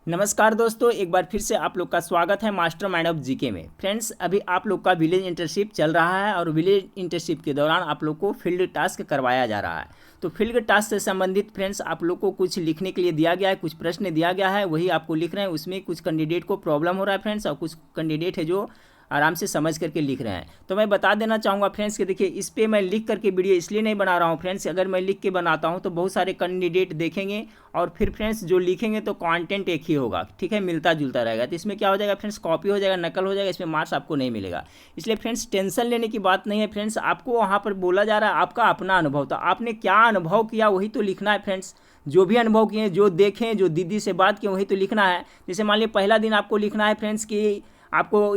नमस्कार दोस्तों, एक बार फिर से आप लोग का स्वागत है मास्टर माइंड ऑफ जीके में। फ्रेंड्स, अभी आप लोग का विलेज इंटर्नशिप चल रहा है और विलेज इंटर्नशिप के दौरान आप लोग को फील्ड टास्क करवाया जा रहा है। तो फील्ड टास्क से संबंधित फ्रेंड्स आप लोग को कुछ लिखने के लिए दिया गया है, कुछ प्रश्न दिया गया है, वही आपको लिख रहे हैं। उसमें कुछ कैंडिडेट को प्रॉब्लम हो रहा है फ्रेंड्स, और कुछ कैंडिडेट है जो आराम से समझ करके लिख रहे हैं। तो मैं बता देना चाहूँगा फ्रेंड्स कि देखिए, इस पे मैं लिख करके वीडियो इसलिए नहीं बना रहा हूँ फ्रेंड्स। अगर मैं लिख के बनाता हूँ तो बहुत सारे कैंडिडेट देखेंगे और फिर फ्रेंड्स जो लिखेंगे तो कंटेंट एक ही होगा, ठीक है, मिलता जुलता रहेगा। तो इसमें क्या हो जाएगा फ्रेंड्स, कॉपी हो जाएगा, नकल हो जाएगा, इसमें मार्क्स आपको नहीं मिलेगा। इसलिए फ्रेंड्स टेंशन लेने की बात नहीं है फ्रेंड्स। आपको वहाँ पर बोला जा रहा है आपका अपना अनुभव, तो आपने क्या अनुभव किया वही तो लिखना है फ्रेंड्स। जो भी अनुभव किए, जो देखें, जो दीदी से बात किए, वही तो लिखना है। जैसे मान लीजिए पहला दिन आपको लिखना है फ्रेंड्स कि आपको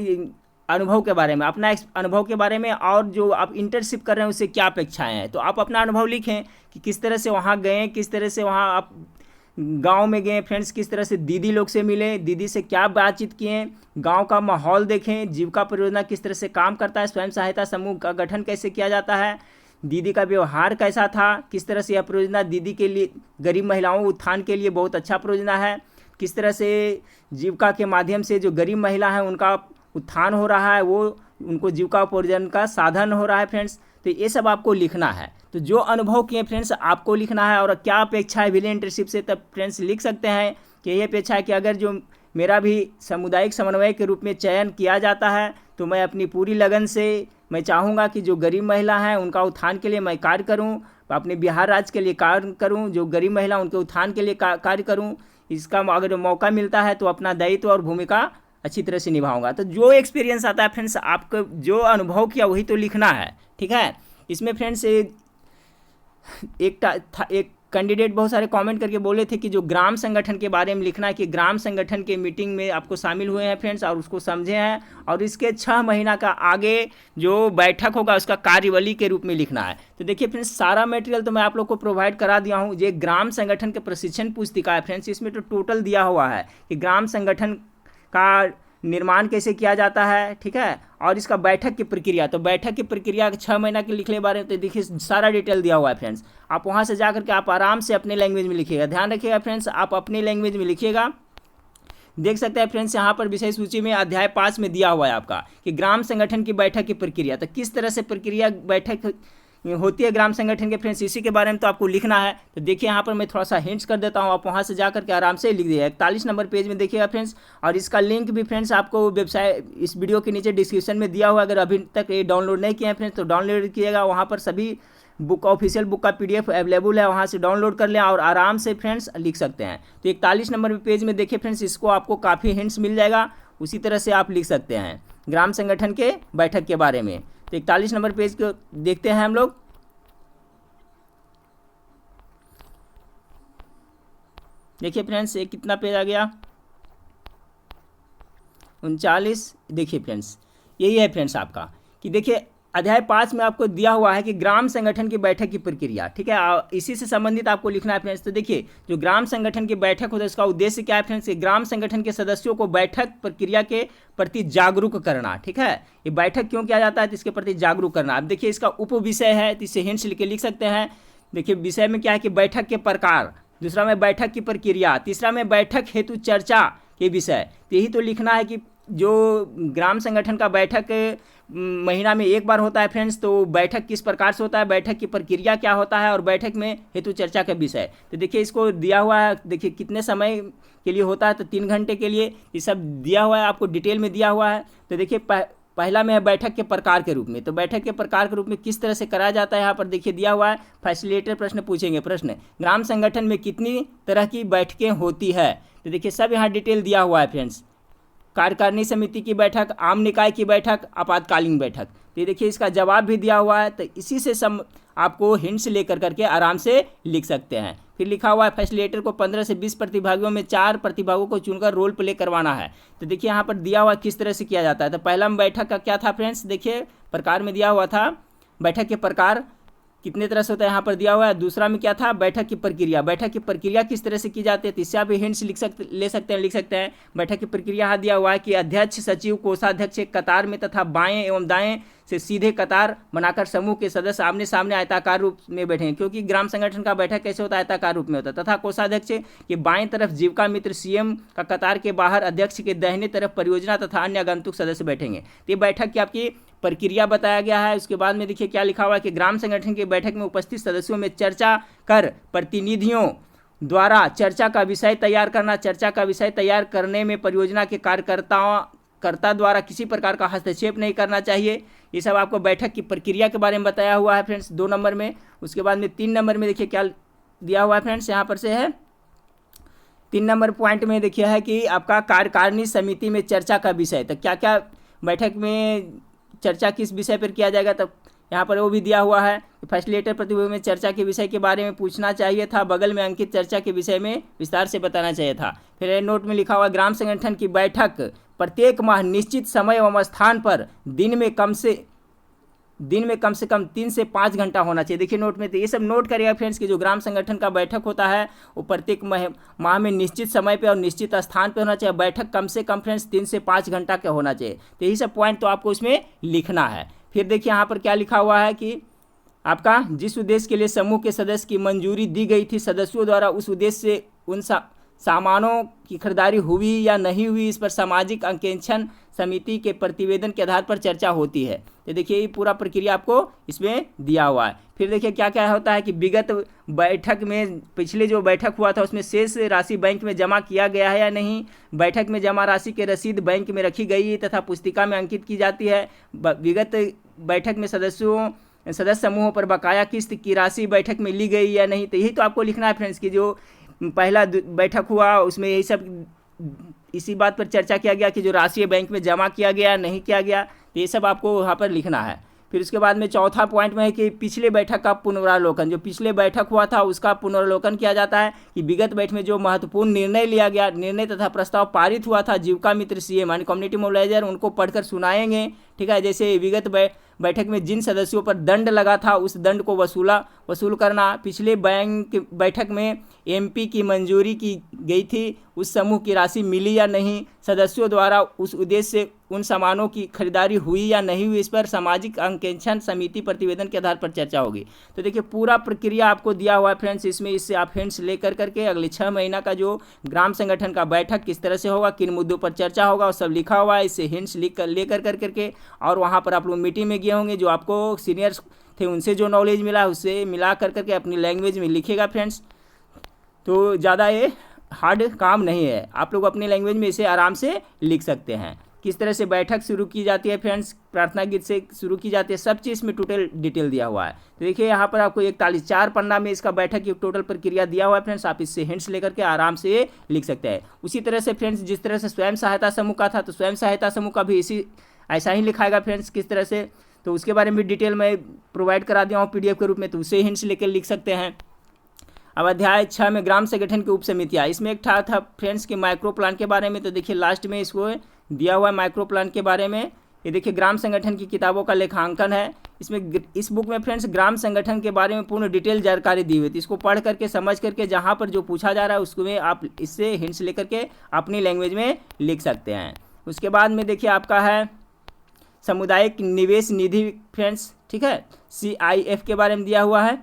अनुभव के बारे में, अपना अनुभव के बारे में, और जो आप इंटर्नशिप कर रहे हैं उससे क्या अपेक्षाएं हैं। तो आप अपना अनुभव लिखें कि किस तरह से वहाँ गए, किस तरह से वहाँ आप गांव में गए फ्रेंड्स, किस तरह से दीदी लोग से मिले, दीदी से क्या बातचीत किए, गांव का माहौल देखें, जीविका परियोजना किस तरह से काम करता है, स्वयं सहायता समूह का गठन कैसे किया जाता है, दीदी का व्यवहार कैसा था, किस तरह से यह परियोजना दीदी के लिए, गरीब महिलाओं उत्थान के लिए बहुत अच्छा परियोजना है, किस तरह से जीविका के माध्यम से जो गरीब महिला हैं उनका उत्थान हो रहा है, वो उनको जीविका उपार्जन का साधन हो रहा है फ्रेंड्स। तो ये सब आपको लिखना है। तो जो अनुभव किए फ्रेंड्स आपको लिखना है, और क्या अपेक्षा है विलेज इंटर्नशिप से, तब फ्रेंड्स लिख सकते हैं कि ये अपेक्षा है कि अगर जो मेरा भी सामुदायिक समन्वय के रूप में चयन किया जाता है तो मैं अपनी पूरी लगन से मैं चाहूँगा कि जो गरीब महिला हैं उनका उत्थान के लिए मैं कार्य करूँ, अपने बिहार राज्य के लिए कार्य करूँ, जो गरीब महिला उनके उत्थान के लिए कार्य करूँ। इसका अगर मौका मिलता है तो अपना दायित्व और भूमिका अच्छी तरह से निभाऊंगा। तो जो एक्सपीरियंस आता है फ्रेंड्स, आपको जो अनुभव किया वही तो लिखना है, ठीक है। इसमें फ्रेंड्स एक कैंडिडेट बहुत सारे कमेंट करके बोले थे कि जो ग्राम संगठन के बारे में लिखना है, कि ग्राम संगठन के मीटिंग में आपको शामिल हुए हैं फ्रेंड्स और उसको समझे हैं, और इसके 6 महीना का आगे जो बैठक होगा उसका कार्यवली के रूप में लिखना है। तो देखिए फ्रेंड्स, सारा मटेरियल तो मैं आप लोग को प्रोवाइड करा दिया हूँ। ये ग्राम संगठन के प्रशिक्षण पुस्तिका है फ्रेंड्स। इसमें तो टोटल दिया हुआ है कि ग्राम संगठन का निर्माण कैसे किया जाता है, ठीक है, और इसका बैठक की प्रक्रिया। तो बैठक की प्रक्रिया 6 महीना के लिखने बारे में तो देखिए सारा डिटेल दिया हुआ है फ्रेंड्स। आप वहाँ से जा करके आप आराम से अपने लैंग्वेज में लिखिएगा। ध्यान रखिएगा फ्रेंड्स, आप अपने लैंग्वेज में लिखिएगा। देख सकते हैं फ्रेंड्स, यहाँ पर विषय सूची में अध्याय 5 में दिया हुआ है आपका कि ग्राम संगठन की बैठक की प्रक्रिया। तो किस तरह से प्रक्रिया बैठक होती है ग्राम संगठन के फ्रेंड्स, इसी के बारे में तो आपको लिखना है। तो देखिए यहाँ पर मैं थोड़ा सा हिंट्स कर देता हूँ, आप वहाँ से जा करके आराम से लिख दीजिए। 41 नंबर पेज में देखिएगा फ्रेंड्स, और इसका लिंक भी फ्रेंड्स आपको वेबसाइट इस वीडियो के नीचे डिस्क्रिप्शन में दिया हुआ है। अगर अभी तक ये डाउनलोड नहीं किया है फ्रेंड्स तो डाउनलोड कीजिएगा। वहाँ पर सभी बुक, ऑफिशियल बुक का PDF अवेलेबल है, वहाँ से डाउनलोड कर लें और आराम से फ्रेंड्स लिख सकते हैं। तो 41 नंबर पेज में देखिए फ्रेंड्स, इसको आपको काफ़ी हिंट्स मिल जाएगा, उसी तरह से आप लिख सकते हैं ग्राम संगठन के बैठक के बारे में। तो 41 नंबर पेज को देखते हैं हम लोग। देखिए फ्रेंड्स, ये कितना पेज आ गया, 39। देखिए फ्रेंड्स, यही है फ्रेंड्स आपका कि देखिए अध्याय 5 में आपको दिया हुआ है कि ग्राम संगठन की बैठक की प्रक्रिया, ठीक है, इसी से संबंधित आपको लिखना है फ्रेंड्स। तो देखिए जो ग्राम संगठन की बैठक होता है उसका उद्देश्य क्या है फ्रेंड्स, ग्राम संगठन के सदस्यों को बैठक प्रक्रिया के प्रति जागरूक करना, ठीक है। ये बैठक क्यों किया जाता है तो इसके प्रति जागरूक करना। अब देखिए इसका उप विषय है, तो इसे हिंट्स लिख सकते हैं। देखिए विषय में क्या है कि बैठक के प्रकार, दूसरा में बैठक की प्रक्रिया, तीसरा में बैठक हेतु चर्चा के विषय। तो यही तो लिखना है कि जो ग्राम संगठन का बैठक महीना में एक बार होता है फ्रेंड्स, तो बैठक किस प्रकार से होता है, बैठक की प्रक्रिया क्या होता है, और बैठक में हेतु चर्चा का विषय। तो देखिए इसको दिया हुआ है, देखिए कितने समय के लिए होता है, तो 3 घंटे के लिए। ये सब दिया हुआ है, आपको डिटेल में दिया हुआ है। तो देखिए पहला में है बैठक के प्रकार के रूप में। तो बैठक के प्रकार के रूप में किस तरह से कराया जाता है, यहाँ पर देखिए दिया हुआ है। फैसिलिटेटर प्रश्न पूछेंगे, प्रश्न ग्राम संगठन में कितनी तरह की बैठकें होती है। तो देखिए सब यहाँ डिटेल दिया हुआ है फ्रेंड्स। कार्यकारिणी समिति की बैठक, आम निकाय की बैठक, आपातकालीन बैठक। तो ये देखिए इसका जवाब भी दिया हुआ है। तो इसी से आपको हिंट्स लेकर करके आराम से लिख सकते हैं। फिर लिखा हुआ है फैसिलिटेटर को 15 से 20 प्रतिभागियों में 4 प्रतिभागों को चुनकर रोल प्ले करवाना है। तो देखिए यहाँ पर दिया हुआ किस तरह से किया जाता है। तो पहला बैठक का क्या था फ्रेंड्स, देखिए प्रकार में दिया हुआ था बैठक के प्रकार, कितने तरह से होता है यहाँ पर दिया हुआ है। दूसरा में क्या था, बैठक की प्रक्रिया, बैठक की प्रक्रिया किस तरह से की जाती है, तो इससे आप हिंट्स लिख सकते हैं। बैठक की प्रक्रिया यहाँ दिया हुआ है कि अध्यक्ष, सचिव, कोषाध्यक्ष एक कतार में तथा बाएं एवं दाएं से सीधे कतार बनाकर समूह के सदस्य आमने सामने आयताकार रूप में बैठे, क्योंकि ग्राम संगठन का बैठक कैसे होता है, आयताकार रूप में होता है। तथा कोषाध्यक्ष के बाएं तरफ जीविका मित्र सीएम का कतार के बाहर अध्यक्ष के दाहिने तरफ परियोजना तथा अन्य आगंतुक सदस्य बैठेंगे। तो ये बैठक की आपकी प्रक्रिया बताया गया है। उसके बाद में देखिए क्या लिखा हुआ है कि ग्राम संगठन की बैठक में उपस्थित सदस्यों में चर्चा कर प्रतिनिधियों द्वारा चर्चा का विषय तैयार करना, चर्चा का विषय तैयार करने में परियोजना के कार्यकर्ता द्वारा किसी प्रकार का हस्तक्षेप नहीं करना चाहिए। ये सब आपको बैठक की प्रक्रिया के बारे में बताया हुआ है फ्रेंड्स 2 नंबर में। उसके बाद में 3 नंबर में देखिए क्या दिया हुआ है फ्रेंड्स, यहाँ पर से है 3 नंबर पॉइंट में देखिए है कि आपका कार्यकारिणी समिति में चर्चा का विषय, तो क्या क्या बैठक में चर्चा किस विषय पर किया जाएगा, तब यहाँ पर वो भी दिया हुआ है। फैसिलिटेटर प्रतिभागी में चर्चा के विषय के बारे में पूछना चाहिए था, बगल में अंकित चर्चा के विषय में विस्तार से बताना चाहिए था। फिर नोट में लिखा हुआ ग्राम संगठन की बैठक प्रत्येक माह निश्चित समय एवं स्थान पर दिन में कम से कम 3 से 5 घंटा होना चाहिए। देखिए नोट में, तो ये सब नोट करिएगा फ्रेंड्स कि जो ग्राम संगठन का बैठक होता है वो प्रत्येक माह में निश्चित समय पे और निश्चित स्थान पे होना चाहिए। बैठक कम से कम फ्रेंड्स 3 से 5 घंटा का होना चाहिए। तो यही सब पॉइंट तो आपको इसमें लिखना है। फिर देखिए यहाँ पर क्या लिखा हुआ है कि आपका जिस उद्देश्य के लिए समूह के सदस्य की मंजूरी दी गई थी, सदस्यों द्वारा उस उद्देश्य से उन सामानों की खरीदारी हुई या नहीं हुई, इस पर सामाजिक अंकेक्षण समिति के प्रतिवेदन के आधार पर चर्चा होती है। तो देखिए ये पूरा प्रक्रिया आपको इसमें दिया हुआ है। फिर देखिए क्या क्या होता है कि विगत बैठक में, पिछले जो बैठक हुआ था उसमें शेष राशि बैंक में जमा किया गया है या नहीं, बैठक में जमा राशि की रसीद बैंक में रखी गई है तथा पुस्तिका में अंकित की जाती है। विगत बैठक में सदस्य समूहों पर बकाया किस्त की राशि बैठक में ली गई या नहीं। तो यही तो आपको लिखना है फ्रेंड्स कि जो पहला बैठक हुआ उसमें यही सब इसी बात पर चर्चा किया गया कि जो राशि बैंक में जमा किया गया नहीं किया गया, तो ये सब आपको वहाँ पर लिखना है। फिर उसके बाद में चौथा पॉइंट में है कि पिछले बैठक का पुनरावलोकन, जो पिछले बैठक हुआ था उसका पुनरावलोकन किया जाता है कि विगत बैठक में जो महत्वपूर्ण निर्णय लिया गया, निर्णय तथा प्रस्ताव पारित हुआ था, जीविका मित्र सीएम यानी कम्युनिटी मोबिलाइजर उनको पढ़कर सुनाएंगे। ठीक है, जैसे विगत बैठक में जिन सदस्यों पर दंड लगा था उस दंड को वसूल करना, पिछले बैठक में एमपी की मंजूरी की गई थी उस समूह की राशि मिली या नहीं, सदस्यों द्वारा उस उद्देश्य से उन सामानों की खरीदारी हुई या नहीं हुई, इस पर सामाजिक अंकेक्षण समिति प्रतिवेदन के आधार पर चर्चा होगी। तो देखिए पूरा प्रक्रिया आपको दिया हुआ है फ्रेंड्स इसमें। इससे आप हिंट्स लेकर करके अगले 6 महीना का जो ग्राम संगठन का बैठक किस तरह से होगा, किन मुद्दों पर चर्चा होगा, वो सब लिखा हुआ है। इससे हिंट्स लेकर करके और वहाँ पर आप लोग मीटिंग में गए होंगे, जो आपको सीनियर्स थे उनसे जो नॉलेज मिला उससे मिला करके अपनी लैंग्वेज में लिखेगा फ्रेंड्स। तो ज़्यादा ये हार्ड काम नहीं है, आप लोग अपनी लैंग्वेज में इसे आराम से लिख सकते हैं। किस तरह से बैठक शुरू की जाती है फ्रेंड्स, प्रार्थना गीत से शुरू की जाती है, सब चीज़ में टोटल डिटेल दिया हुआ है। तो देखिए यहाँ पर आपको 41 पन्ना में इसका बैठक की टोटल प्रक्रिया दिया हुआ है फ्रेंड्स। आप इससे हिंट्स लेकर के आराम से लिख सकते हैं। उसी तरह से फ्रेंड्स जिस तरह से स्वयं सहायता समूह का था, तो स्वयं सहायता समूह का भी ऐसा ही लिखाएगा फ्रेंड्स किस तरह से, तो उसके बारे में भी डिटेल में प्रोवाइड करा दिया हूँ PDF के रूप में, तो उसे हिंट्स लेकर लिख सकते हैं। अब अध्याय 6 में ग्राम संगठन की उप समितियाँ, इसमें एक था फ्रेंड्स के माइक्रो प्लान के बारे में। तो देखिए लास्ट में इसको दिया हुआ है माइक्रो प्लान के बारे में। ये देखिए ग्राम संगठन की किताबों का लेखांकन है। इसमें इस बुक में फ्रेंड्स ग्राम संगठन के बारे में पूर्ण डिटेल जानकारी दी हुई थी। इसको पढ़ करके समझ करके जहाँ पर जो पूछा जा रहा है उसको में आप इससे हिंट्स लेकर के अपनी लैंग्वेज में लिख सकते हैं। उसके बाद में देखिए आपका है सामुदायिक निवेश निधि फ्रेंड्स, ठीक है, CIF के बारे में दिया हुआ है।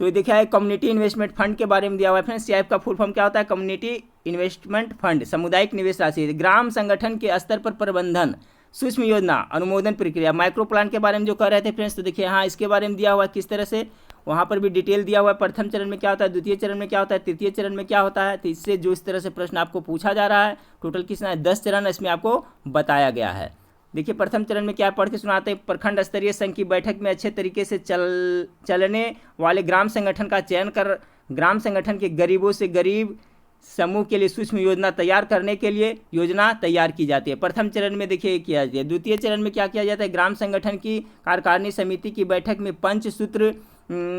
तो ये देखिए है कम्युनिटी इन्वेस्टमेंट फंड के बारे में दिया हुआ है फ्रेंड्स। CIF का फुल फॉर्म क्या होता है, कम्युनिटी इन्वेस्टमेंट फंड, सामुदायिक निवेश राशि, ग्राम संगठन के स्तर पर प्रबंधन, सूक्ष्म योजना, अनुमोदन प्रक्रिया, माइक्रो प्लान के बारे में जो कह रहे थे फ्रेंड्स। तो देखिए हाँ इसके बारे में दिया हुआ है किस तरह से, वहाँ पर भी डिटेल दिया हुआ है। प्रथम चरण में क्या होता है, द्वितीय चरण में क्या होता है, तृतीय चरण में क्या होता है। तो इससे जो इस तरह से प्रश्न आपको पूछा जा रहा है, टोटल कितना है 10 चरण इसमें आपको बताया गया है। देखिए प्रथम चरण में क्या पढ़ के सुनाते हैं, प्रखंड स्तरीय संघ की बैठक में अच्छे तरीके से चलने वाले ग्राम संगठन का चयन कर ग्राम संगठन के गरीबों से गरीब समूह के लिए सूक्ष्म योजना तैयार करने के लिए योजना तैयार की जाती है। प्रथम चरण में देखिए किया जाता है। द्वितीय चरण में क्या किया जाता है, ग्राम संगठन की कार्यकारिणी समिति की बैठक में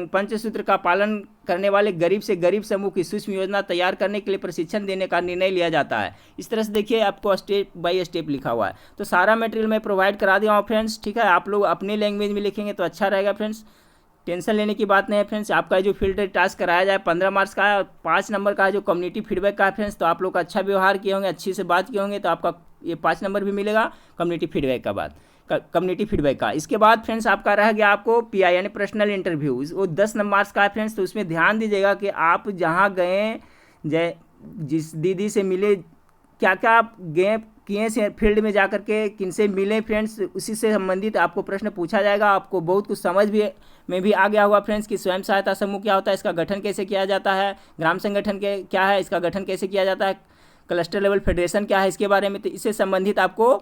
पंचसूत्र का पालन करने वाले गरीब से गरीब समूह की सूक्ष्म योजना तैयार करने के लिए प्रशिक्षण देने का निर्णय लिया जाता है। इस तरह से देखिए आपको स्टेप बाय स्टेप लिखा हुआ है। तो सारा मटेरियल मैं प्रोवाइड करा दिया हूँ फ्रेंड्स, ठीक है, आप लोग अपनी लैंग्वेज में लिखेंगे तो अच्छा रहेगा फ्रेंड्स। टेंशन लेने की बात नहीं है फ्रेंड्स। आपका जो फील्ड टास्क कराया जाए 15 मार्क्स का है और 5 नंबर का है जो कम्युनिटी फीडबैक का है फ्रेंड्स। तो आप लोग अच्छा व्यवहार किए होंगे, अच्छी से बात किए होंगे, तो आपका ये 5 नंबर भी मिलेगा कम्युनिटी फीडबैक का बात कम्युनिटी फीडबैक का। इसके बाद फ्रेंड्स आपका रह गया आपको पीआई यानी पर्सनल इंटरव्यू, वो 10 मार्क्स का है फ्रेंड्स। तो उसमें ध्यान दीजिएगा कि आप जहाँ गए, जिस दीदी से मिले, क्या क्या आप गए किए से फील्ड में जा कर के किनसे मिले फ्रेंड्स, उसी से संबंधित आपको प्रश्न पूछा जाएगा। आपको बहुत कुछ समझ भी में भी आ गया होगा फ्रेंड्स कि स्वयं सहायता समूह क्या होता है, इसका गठन कैसे किया जाता है, ग्राम संगठन के क्या है, इसका गठन कैसे किया जाता है, क्लस्टर लेवल फेडरेशन क्या है, इसके बारे में। तो इससे संबंधित आपको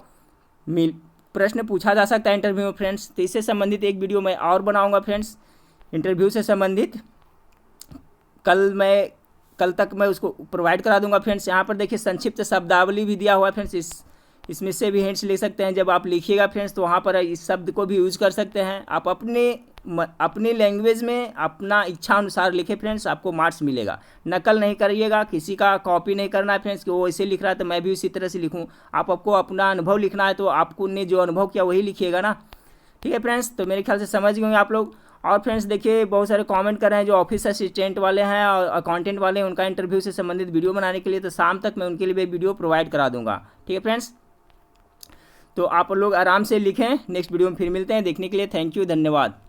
प्रश्न पूछा जा सकता है इंटरव्यू में फ्रेंड्स। तो इससे संबंधित एक वीडियो मैं और बनाऊँगा फ्रेंड्स इंटरव्यू से संबंधित। कल तक मैं उसको प्रोवाइड करा दूंगा फ्रेंड्स। यहाँ पर देखिए संक्षिप्त शब्दावली भी दिया हुआ है फ्रेंड्स, इसमें से भी हिंट्स ले सकते हैं। जब आप लिखिएगा फ्रेंड्स तो वहाँ पर इस शब्द को भी यूज कर सकते हैं। आप अपनी लैंग्वेज में अपना इच्छा अनुसार लिखे फ्रेंड्स, आपको मार्क्स मिलेगा। नकल नहीं करिएगा, किसी का कॉपी नहीं करना है फ्रेंड्स कि वो ऐसे लिख रहा है तो मैं भी उसी तरह से लिखूँ। आपको अपना अनुभव लिखना है, तो आपको ने जो अनुभव किया वही लिखिएगा ना। ठीक है फ्रेंड्स, तो मेरे ख्याल से समझ गए आप लोग। और फ्रेंड्स देखिए बहुत सारे कमेंट कर रहे हैं जो ऑफिस असिस्टेंट वाले हैं और अकाउंटेंट वाले हैं, उनका इंटरव्यू से संबंधित वीडियो बनाने के लिए। तो शाम तक मैं उनके लिए भी वीडियो प्रोवाइड करा दूंगा। ठीक है फ्रेंड्स, तो आप लोग आराम से लिखें। नेक्स्ट वीडियो में फिर मिलते हैं। देखने के लिए थैंक यू, धन्यवाद।